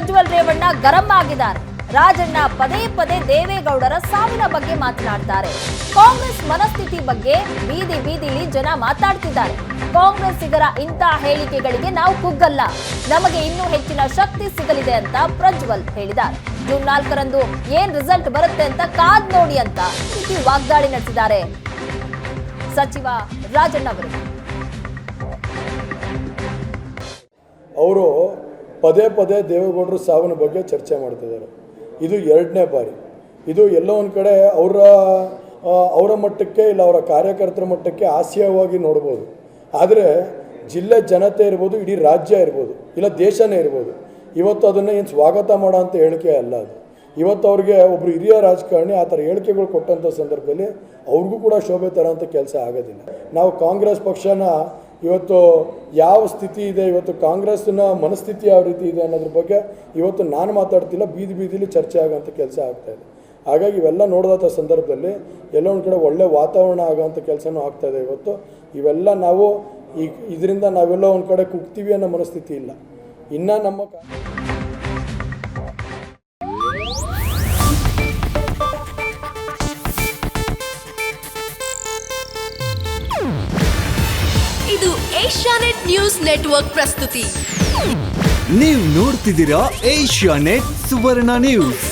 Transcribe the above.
ಪ್ರಜ್ವಲ್ ರೇವಣ್ಣ ಗರಂ ಆಗಿದ್ದಾರೆ. ರಾಜಣ್ಣ ಪದೇ ಪದೇ ದೇವೇಗೌಡರ ಸಾವಿನ ಬಗ್ಗೆ ಮಾತನಾಡ್ತಾರೆ. ಕಾಂಗ್ರೆಸ್ ಮನಸ್ಥಿತಿ ಬಗ್ಗೆ ಬೀದಿ ಬೀದಿಲಿ ಜನ ಮಾತಾಡ್ತಿದ್ದಾರೆ. ಕಾಂಗ್ರೆಸ್ಸಿಗರ ಇಂಥ ಹೇಳಿಕೆಗಳಿಗೆ ನಾವು ಕುಗ್ಗಲ್ಲ, ನಮಗೆ ಇನ್ನೂ ಹೆಚ್ಚಿನ ಶಕ್ತಿ ಸಿಗಲಿದೆ ಅಂತ ಪ್ರಜ್ವಲ್ ಹೇಳಿದ್ದಾರೆ. ಜೂನ್ 4ರಂದು ಏನ್ ರಿಸಲ್ಟ್ ಬರುತ್ತೆ ಅಂತ ಕಾದ್ ನೋಡಿ ಅಂತ ರೀತಿ ವಾಗ್ದಾಳಿ ನಡೆಸಿದ್ದಾರೆ ಸಚಿವ ರಾಜಣ್ಣ ಅವರು ಪದೇ ಪದೇ ದೇವೇಗೌಡರು ಸಾವಿನ ಬಗ್ಗೆ ಚರ್ಚೆ ಮಾಡ್ತಿದ್ದಾರೆ. ಇದು ಎರಡನೇ ಬಾರಿ. ಇದು ಎಲ್ಲೋ ಒಂದು ಕಡೆ ಅವರ ಮಟ್ಟಕ್ಕೆ ಇಲ್ಲ ಅವರ ಕಾರ್ಯಕರ್ತರ ಮಟ್ಟಕ್ಕೆ ಹಾಸ್ಯವಾಗಿ ನೋಡ್ಬೋದು. ಆದರೆ ಜಿಲ್ಲೆ ಜನತೆ ಇರ್ಬೋದು, ಇಡೀ ರಾಜ್ಯ ಇರ್ಬೋದು, ಇಲ್ಲ ದೇಶನೇ ಇರ್ಬೋದು, ಇವತ್ತು ಅದನ್ನು ಏನು ಸ್ವಾಗತ ಮಾಡೋ ಅಂಥ ಹೇಳಿಕೆ ಅಲ್ಲ ಅದು. ಇವತ್ತು ಅವ್ರಿಗೆ ಒಬ್ಬರು ಹಿರಿಯ ರಾಜಕಾರಣಿ ಆ ಥರ ಹೇಳಿಕೆಗಳು ಕೊಟ್ಟಂಥ ಸಂದರ್ಭದಲ್ಲಿ ಅವ್ರಿಗೂ ಕೂಡ ಶೋಭೆ ತರೋಂಥ ಕೆಲಸ ಆಗೋದಿಲ್ಲ. ನಾವು ಕಾಂಗ್ರೆಸ್ ಪಕ್ಷನ ಇವತ್ತು ಯಾವ ಸ್ಥಿತಿ ಇದೆ, ಇವತ್ತು ಕಾಂಗ್ರೆಸ್ನ ಮನಸ್ಥಿತಿ ಯಾವ ರೀತಿ ಇದೆ ಅನ್ನೋದ್ರ ಬಗ್ಗೆ ಇವತ್ತು ನಾನು ಮಾತಾಡ್ತಿಲ್ಲ, ಬೀದಿ ಬೀದಿಲಿ ಚರ್ಚೆ ಆಗೋಂಥ ಕೆಲಸ ಆಗ್ತಾಯಿದೆ. ಹಾಗಾಗಿ ಇವೆಲ್ಲ ನೋಡಿದಂಥ ಸಂದರ್ಭದಲ್ಲಿ ಎಲ್ಲೋ ಒಂದು ಕಡೆ ಒಳ್ಳೆ ವಾತಾವರಣ ಆಗೋಂಥ ಕೆಲಸನೂ ಆಗ್ತಾಯಿದೆ. ಇವತ್ತು ಇವೆಲ್ಲ ನಾವು ಇದರಿಂದ ನಾವೆಲ್ಲೋ ಒಂದು ಕಡೆ ಕುಗ್ತೀವಿ ಅನ್ನೋ ಮನಸ್ಥಿತಿ ಇಲ್ಲ. ಇನ್ನು ನಮ್ಮ ಇದು ಏಷ್ಯಾನೆಟ್ ನ್ಯೂಸ್ ನೆಟ್ವರ್ಕ್ ಪ್ರಸ್ತುತಿ. ನೀವು ನೋಡ್ತಿದ್ದೀರಾ ಏಷ್ಯಾನೆಟ್ ಸುವರ್ಣ ನ್ಯೂಸ್.